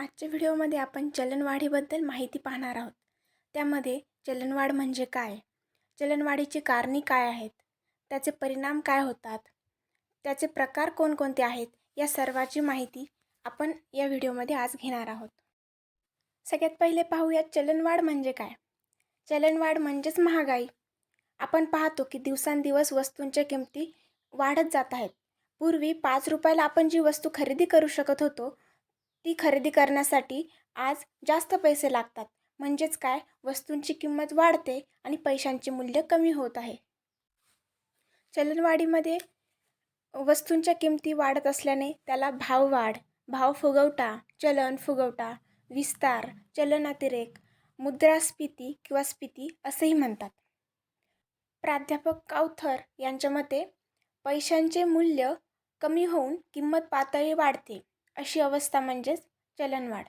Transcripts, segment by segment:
आजच्या व्हिडिओमध्ये आपण चलनवाढीबद्दल माहिती पाहणार आहोत. त्यामध्ये चलनवाढ म्हणजे काय, चलनवाढीची कारणे काय आहेत, त्याचे परिणाम काय होतात, त्याचे प्रकार कोणकोणते आहेत, या सर्वाची माहिती आपण या व्हिडिओमध्ये आज घेणार आहोत. सगळ्यात पहिले पाहूया चलनवाढ म्हणजे काय. चलनवाढ म्हणजेच महागाई. आपण पाहतो की दिवसांदिवस वस्तूंच्या किमती वाढत जात आहेत. पूर्वी 5 रुपयाला आपण जी वस्तू खरेदी करू शकत होतो, ती खरेदी करण्यासाठी आज जास्त पैसे लागतात. म्हणजेच काय, वस्तूंची किंमत वाढते आणि पैशांचे मूल्य कमी होत आहे. चलनवाढीमध्ये वस्तूंच्या किमती वाढत असल्याने त्याला भाववाढ, भावफुगवटा, चलन फुगवटा, विस्तार, चलनातिरेक, मुद्रास्फीती किंवा स्फीती असेही म्हणतात. प्राध्यापक काउथर यांच्या मते पैशांचे मूल्य कमी होऊन किंमत पातळी वाढते, अशी अवस्था म्हणजेच चलनवाढ.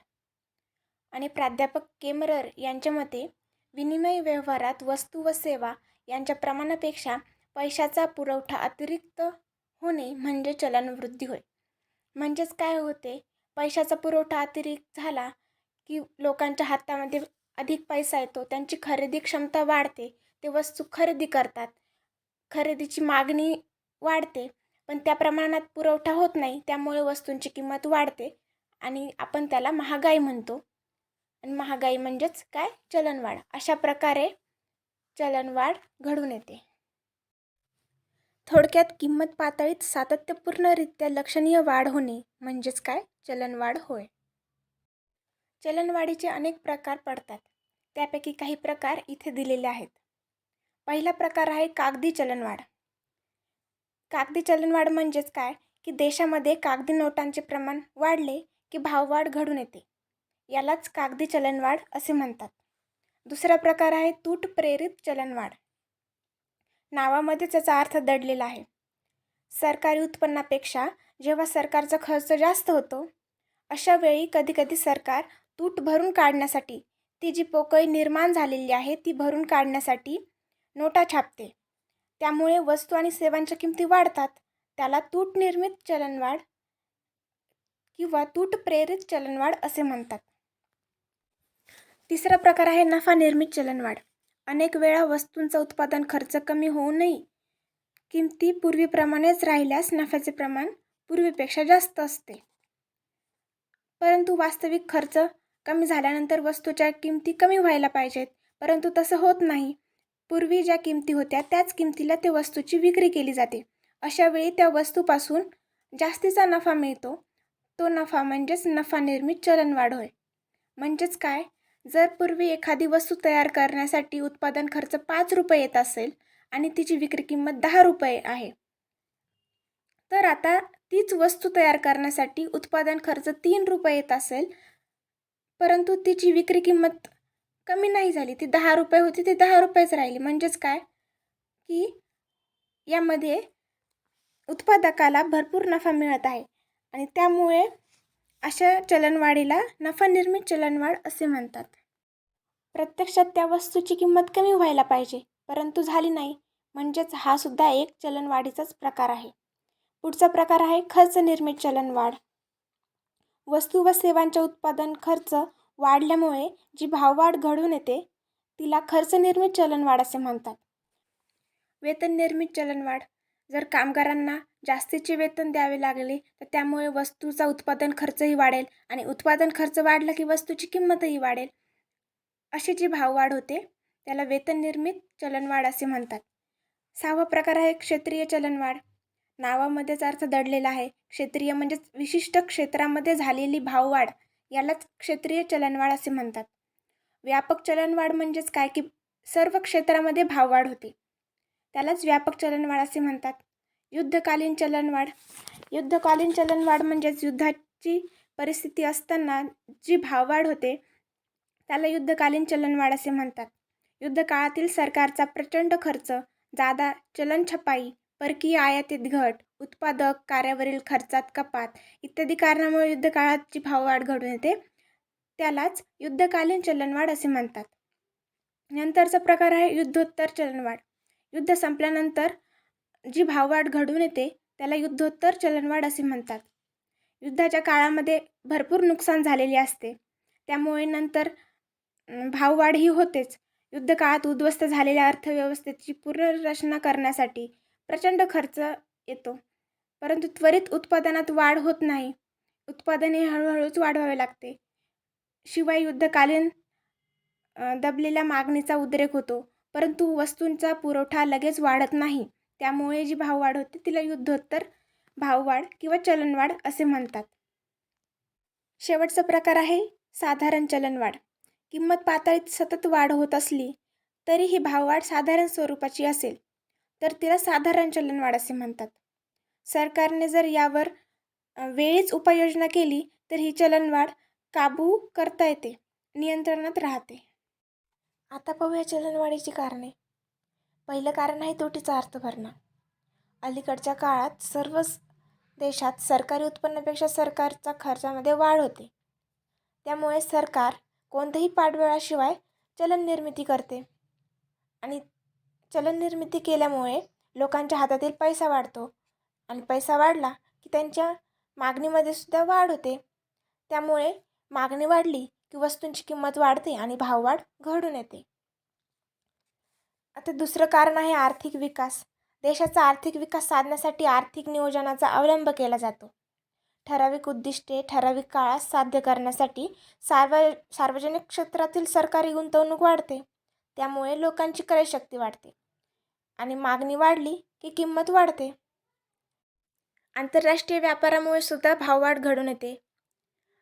आणि प्राध्यापक केमरर यांच्या मते विनिमय व्यवहारात वस्तू व सेवा यांच्या प्रमाणापेक्षा पैशाचा पुरवठा अतिरिक्त होणे म्हणजे चलनवृद्धी होय. म्हणजेच काय होते, पैशाचा पुरवठा अतिरिक्त झाला की लोकांच्या हातामध्ये अधिक पैसा येतो, त्यांची खरेदी क्षमता वाढते, ते वस्तू खरेदी करतात, खरेदीची मागणी वाढते, पण त्या प्रमाणात पुरवठा होत नाही, त्यामुळे वस्तूंची किंमत वाढते आणि आपण त्याला महागाई म्हणतो. आणि महागाई म्हणजेच काय, चलनवाढ. अशा प्रकारे चलनवाढ घडून येते. थोडक्यात किंमत पातळीत सातत्यपूर्णरित्या लक्षणीय वाढ होणे म्हणजेच काय, चलनवाढ होय. चलनवाढीचे अनेक प्रकार पडतात. त्यापैकी काही प्रकार इथे दिलेले आहेत. पहिला प्रकार आहे कागदी चलनवाढ. कागदी चलनवाढ म्हणजेच काय की देशामध्ये कागदी नोटांचे प्रमाण वाढले की भाववाढ घडून येते. यालाच कागदी चलनवाढ असे म्हणतात. दुसरा प्रकार आहे तूट प्रेरित चलनवाढ. नावामध्ये त्याचा अर्थ दडलेला आहे. सरकारी उत्पन्नापेक्षा जेव्हा सरकारचा खर्च जास्त होतो, अशा वेळी कधीकधी सरकार तूट भरून काढण्यासाठी, ती जी पोकळी निर्माण झालेली आहे ती भरून काढण्यासाठी नोटा छापते. त्यामुळे वस्तू आणि सेवांच्या किमती वाढतात. त्याला तूट निर्मित चलनवाढ किंवा तूट प्रेरित चलनवाढ असे म्हणतात. तिसरा प्रकार आहे नफा निर्मित चलनवाढ. अनेक वेळा वस्तूंचा उत्पादन खर्च कमी होऊनही किमती पूर्वीप्रमाणेच राहिल्यास नफ्याचे प्रमाण पूर्वीपेक्षा जास्त असते. परंतु वास्तविक खर्च कमी झाल्यानंतर वस्तूच्या किमती कमी व्हायला पाहिजेत, परंतु तसं होत नाही. पूर्वी ज्या किमती होत्या त्याच किमतीला त्या वस्तूची विक्री केली जाते. अशा वेळी त्या वस्तूपासून जास्तीचा नफा मिळतो. तो नफा म्हणजेच नफा निर्मित चलनवाढ होय. म्हणजेच काय, जर पूर्वी एखादी वस्तू तयार करण्यासाठी उत्पादन खर्च 5 रुपये येत असेल आणि तिची विक्री किंमत 10 रुपये आहे, तर आता तीच वस्तू तयार करण्यासाठी उत्पादन खर्च 3 रुपये येत असेल, परंतु तिची विक्री किंमत कमी नाही झाली, ती 10 रुपये होती, ती 10 रुपयेच राहिली. म्हणजेच काय की यामध्ये उत्पादकाला भरपूर नफा मिळत आहे आणि त्यामुळे अशा चलनवाढीला नफा निर्मित चलनवाढ असे म्हणतात. प्रत्यक्षात त्या वस्तूची किंमत कमी व्हायला पाहिजे, परंतु झाली नाही, म्हणजेच हा सुद्धा एक चलनवाढीचाच प्रकार आहे. पुढचा प्रकार आहे खर्च निर्मित चलनवाढ. वस्तू व सेवांच्या उत्पादन खर्च वाढल्यामुळे जी भाववाढ घडून येते तिला खर्च निर्मित चलनवाढ असे म्हणतात. वेतन निर्मित चलनवाढ. जर कामगारांना जास्तीचे वेतन द्यावे लागले तर त्यामुळे वस्तूचा उत्पादन खर्चही वाढेल आणि उत्पादन खर्च वाढला की वस्तूची किंमतही वाढेल. अशी जी भाववाढ होते त्याला वेतन निर्मित चलनवाढ असे म्हणतात. सहावा प्रकार आहे क्षेत्रीय चलनवाढ. नावामध्येच अर्थ दडलेला आहे. क्षेत्रीय म्हणजेच विशिष्ट क्षेत्रामध्ये झालेली भाववाढ, यालाच क्षेत्रीय चलनवाढ असे म्हणतात. व्यापक चलनवाढ म्हणजेच काय की सर्व क्षेत्रामध्ये भाववाढ होते, त्यालाच व्यापक चलनवाढ असे म्हणतात. युद्धकालीन चलनवाढ. युद्धकालीन चलनवाढ म्हणजेच युद्धाची परिस्थिती असताना जी भाववाढ होते त्याला युद्धकालीन चलनवाढ असे म्हणतात. युद्धकाळातील सरकारचा प्रचंड खर्च, जादा चलन छपाई, परकीय आयातीत घट, उत्पादक कार्यावरील खर्चात कपात इत्यादी कारणामुळे युद्धकाळात जी भाववाढ घडून येते त्यालाच युद्धकालीन चलनवाढ असे म्हणतात. नंतरचा प्रकार आहे युद्धोत्तर चलनवाढ. युद्ध संपल्यानंतर जी भाववाढ घडून येते त्याला युद्धोत्तर चलनवाढ असे म्हणतात. युद्धाच्या काळामध्ये भरपूर नुकसान झालेले असते. त्यामुळे नंतर भाववाढ ही होतेच. युद्धकाळात उद्ध्वस्त झालेल्या अर्थव्यवस्थेची पुनर्रचना करण्यासाठी प्रचंड खर्च येतो. परंतु त्वरित उत्पादनात वाढ होत नाही. उत्पादने हळूहळूच वाढवावे लागते. शिवाय युद्धकालीन दबलेल्या मागणीचा उद्रेक होतो. परंतु वस्तूंचा पुरवठा लगेच वाढत नाही. त्यामुळे जी भाववाढ होते तिला युद्धोत्तर भाववाढ किंवा चलनवाढ असे म्हणतात. शेवटचा प्रकार आहे साधारण चलनवाढ. किंमत पातळीत सतत वाढ होत असली तरी ही भाववाढ साधारण स्वरूपाची असेल तर तिला साधारण चलनवाढ असे म्हणतात. सरकारने जर यावर वेळीच उपाययोजना केली तर ही चलनवाढ काबू करता येते, नियंत्रणात राहते. आता पाहूया चलनवाढीची कारणे. पहिलं कारण आहे तुटीचा अर्थभरणा. अलीकडच्या काळात सर्वच देशात सरकारी उत्पन्नापेक्षा सरकारच्या खर्चामध्ये वाढ होते. त्यामुळे सरकार कोणत्याही पाठबळाशिवाय चलन निर्मिती करते आणि चलन निर्मिती केल्यामुळे लोकांच्या हातातील पैसा वाढतो आणि पैसा वाढला की त्यांच्या मागणीमध्ये सुद्धा वाढ होते. त्यामुळे मागणी वाढली की वस्तूंची किंमत वाढते आणि भाववाढ घडून येते. आता दुसरं कारण आहे आर्थिक विकास. देशाचा आर्थिक विकास साधण्यासाठी आर्थिक नियोजनाचा अवलंब केला जातो. ठराविक उद्दिष्टे ठराविक काळात साध्य करण्यासाठी सार्वजनिक क्षेत्रातील सरकारी गुंतवणूक वाढते. त्यामुळे लोकांची क्रयशक्ती वाढते आणि मागणी वाढली की किंमत वाढते. आंतरराष्ट्रीय व्यापारामुळे सुद्धा भाववाढ घडून येते.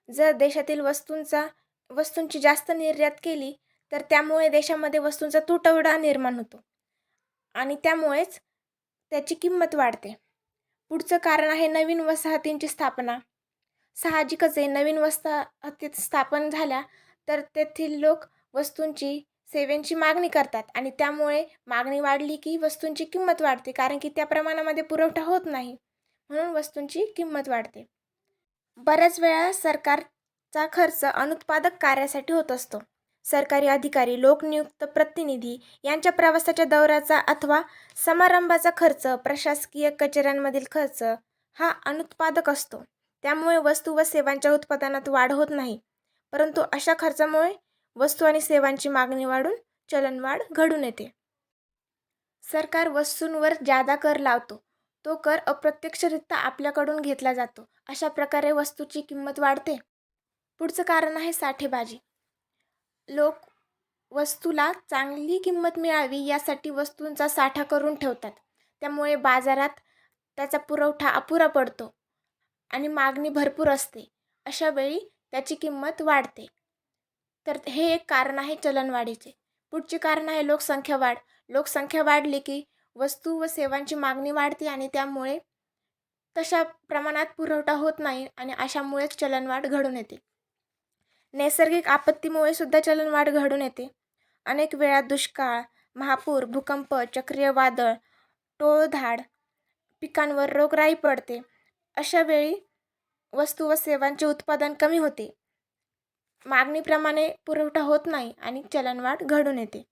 जर देशातील वस्तूंची जास्त निर्यात केली तर त्यामुळे देशामध्ये वस्तूंचा तुटवडा निर्माण होतो आणि त्यामुळेच त्याची किंमत वाढते. पुढचं कारण आहे नवीन वसाहतींची स्थापना. साहजिकच आहे, नवीन वसाहती स्थापन झाल्या तर तेथील लोक वस्तूंची सेवांची मागणी करतात आणि त्यामुळे मागणी वाढली की वस्तूंची किंमत वाढते, कारण की त्या प्रमाणामध्ये पुरवठा होत नाही, म्हणून वस्तूंची किंमत वाढते. बऱ्याच वेळा सरकारचा खर्च अनुत्पादक कार्यासाठी होत असतो. सरकारी अधिकारी, लोकनियुक्त प्रतिनिधी यांच्या प्रवासाच्या दौऱ्याचा अथवा समारंभाचा खर्च, प्रशासकीय कचेऱ्यांमधील खर्च हा अनुत्पादक असतो. त्यामुळे वस्तू व सेवांच्या उत्पादनात वाढ होत नाही. परंतु अशा खर्चामुळे वस्तू आणि सेवांची मागणी वाढून चलनवाढ घडून येते. सरकार वस्तूंवर जादा कर लावतो. तो कर अप्रत्यक्षरित्या आपल्याकडून घेतला जातो. अशा प्रकारे वस्तूची किंमत वाढते. पुढचं कारण आहे साठेबाजी. लोक वस्तूला चांगली किंमत मिळावी यासाठी वस्तूंचा साठा करून ठेवतात. त्यामुळे बाजारात त्याचा पुरवठा अपुरा पडतो आणि मागणी भरपूर असते. अशा वेळी त्याची किंमत वाढते. तर हे एक कारण आहे चलनवाढीचे. पुढचे कारण आहे लोकसंख्या वाढ. लोकसंख्या वाढली की वस्तू व सेवांची मागणी वाढते आणि त्यामुळे तशा प्रमाणात पुरवठा होत नाही आणि अशामुळेच चलनवाढ घडून येते. नैसर्गिक आपत्तीमुळे सुद्धा चलनवाढ घडून येते. अनेक वेळा दुष्काळ, महापूर, भूकंप, चक्रीय वादळ, टोळधाड, पिकांवर रोगराई पडते. अशा वेळी वस्तू व सेवांचे उत्पादन कमी होते, मागणीप्रमाणे पुरवठा होत नाही आणि चलनवाढ घडून येते.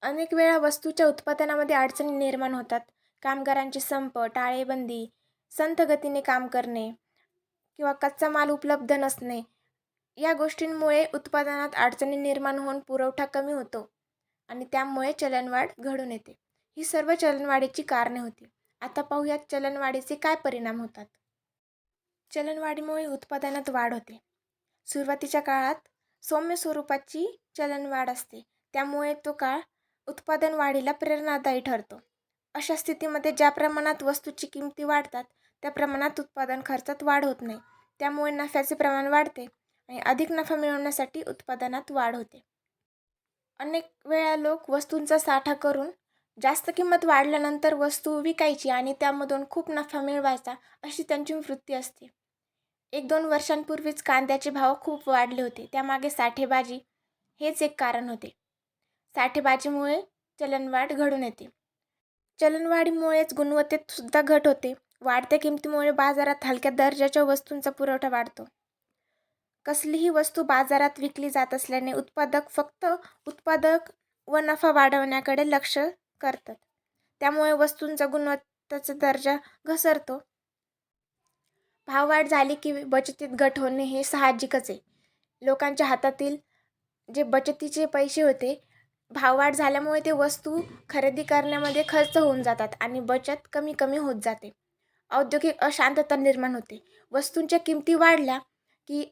अनेक वेळा वस्तूच्या उत्पादनामध्ये अडचणी निर्माण होतात. कामगारांचे संप, टाळेबंदी, संथ गतीने काम करणे किंवा कच्चा माल उपलब्ध नसणे या गोष्टींमुळे उत्पादनात अडचणी निर्माण होऊन पुरवठा कमी होतो आणि त्यामुळे चलनवाढ घडून येते. ही सर्व चलनवाढीची कारणे होती. आता पाहूयात चलनवाढीचे काय परिणाम होतात. चलनवाढीमुळे उत्पादनात वाढ होते. सुरुवातीच्या काळात सौम्य स्वरूपाची चलनवाढ असते. त्यामुळे तो काळ उत्पादन वाढीला प्रेरणादायी ठरतो. अशा स्थितीमध्ये ज्या प्रमाणात वस्तूची किमती वाढतात त्या प्रमाणात उत्पादन खर्चात वाढ होत नाही. त्यामुळे नफ्याचे प्रमाण वाढते आणि अधिक नफा मिळवण्यासाठी उत्पादनात वाढ होते. अनेक वेळा लोक वस्तूंचा साठा करून जास्त किंमत वाढल्यानंतर वस्तू विकायची आणि त्यामधून खूप नफा मिळवायचा अशी त्यांची वृत्ती असते. 1-2 वर्षांपूर्वीच कांद्याचे भाव खूप वाढले होते. त्यामागे साठेबाजी हेच एक कारण होते. साठेबाजीमुळे चलनवाढ घडून येते. चलनवाढीमुळेच गुणवत्तेत सुद्धा घट होते. वाढत्या किमतीमुळे बाजारात हलक्या दर्जाच्या वस्तूंचा पुरवठा वाढतो. कसलीही वस्तू बाजारात विकली जात असल्याने उत्पादक फक्त उत्पादक व नफा वाढवण्याकडे लक्ष करतात. त्यामुळे वस्तूंचा गुणवत्तेचा दर्जा घसरतो. भाववाढ झाली की बचतीत घट होणे हे साहजिकच आहे. लोकांच्या हातातील जे बचतीचे पैसे होते, भाववाढ झाल्यामुळे ते वस्तू खरेदी करण्यामध्ये खर्च होऊन जातात आणि बचत कमी कमी होत जाते. औद्योगिक अशांतता निर्माण होते. वस्तूंच्या किमती वाढल्या की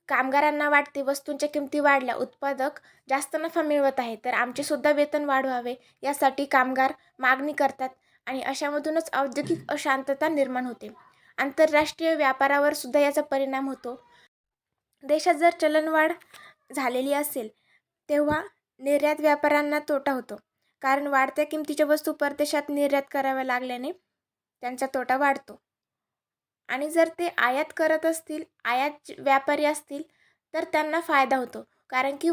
कामगारांना वाटते वस्तूंच्या किमती वाढल्या, उत्पादक जास्त नफा मिळवत आहे, तर आमचे सुद्धा वेतन वाढवावे यासाठी कामगार मागणी करतात आणि अशामधूनच औद्योगिक अशांतता निर्माण होते. आंतरराष्ट्रीय व्यापारावर सुद्धा याचा परिणाम होतो. देशात जर चलनवाढ झालेली असेल तेव्हा निर्यात व्यापाऱ्यांना तोटा होतो, कारण वाढत्या किमतीच्या वस्तू परदेशात निर्यात कराव्या लागल्याने त्यांचा तोटा वाढतो. आणि जर ते आयात करत असतील, आयात व्यापारी असतील, तर त्यांना फायदा होतो, कारण की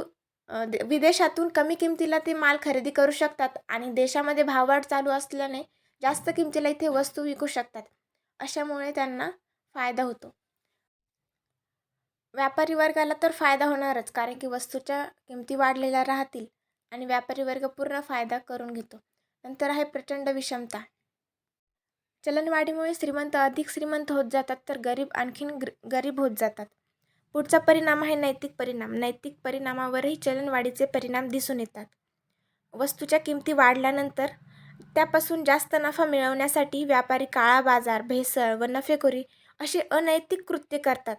विदेशातून कमी किमतीला ते माल खरेदी करू शकतात आणि देशामध्ये भाववाढ चालू असल्याने जास्त किमतीला इथे वस्तू विकू शकतात. अशामुळे त्यांना फायदा होतो. व्यापारी वर्गाला तर फायदा होणारच, कारण की वस्तूच्या किमती वाढलेल्या राहतील आणि व्यापारी वर्ग पूर्ण फायदा करून घेतो. नंतर आहे प्रचंड विषमता. चलनवाढीमुळे श्रीमंत अधिक श्रीमंत होत जातात, तर गरीब आणखीन गरीब होत जातात. पुढचा परिणाम आहे नैतिक परिणाम. नैतिक परिणामावरही चलनवाढीचे परिणाम दिसून येतात. वस्तूच्या किमती वाढल्यानंतर त्यापासून जास्त नफा मिळवण्यासाठी व्यापारी काळा बाजार, भेसळ व नफेखोरी अशी अनैतिक कृत्ये करतात.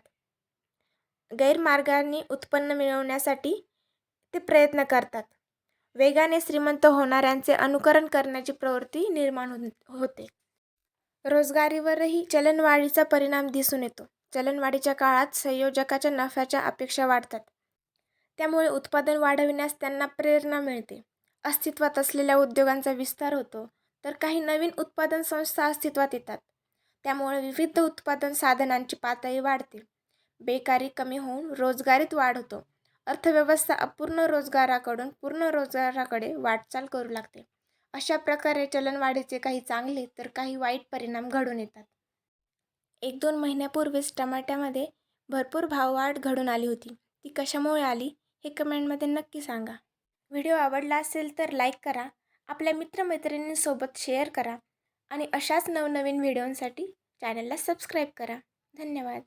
गैरमार्गाने उत्पन्न मिळवण्यासाठी ते प्रयत्न करतात. वेगाने श्रीमंत होणाऱ्यांचे अनुकरण करण्याची प्रवृत्ती निर्माण होते. रोजगारीवरही चलनवाढीचा परिणाम दिसून येतो. चलनवाढीच्या काळात संयोजकाच्या नफ्याच्या अपेक्षा वाढतात. त्यामुळे उत्पादन वाढविण्यास त्यांना प्रेरणा मिळते. अस्तित्वात असलेल्या उद्योगांचा विस्तार होतो, तर काही नवीन उत्पादन संस्था अस्तित्वात येतात. त्यामुळे विविध उत्पादन साधनांची पातळी वाढते. बेकारी कमी होऊन रोजगारीत वाढ होतो. अर्थव्यवस्था अपूर्ण रोजगाराकडून पूर्ण रोजगाराकडे वाटचाल करू लागते. अशा प्रकारे चलनवाढीचे काही चांगले तर काही वाईट परिणाम घडून येतात. 1-2 महिन्यापूर्वीच टमाट्यामध्ये भरपूर भाववाढ घडून आली होती. ती कशामुळे आली हे कमेंटमध्ये नक्की सांगा. व्हिडिओ आवडला असेल तर लाईक करा, आपल्या मित्रमैत्रिणींसोबत शेअर करा आणि अशाच नवनवीन व्हिडिओंसाठी चॅनलला सबस्क्राईब करा. धन्यवाद.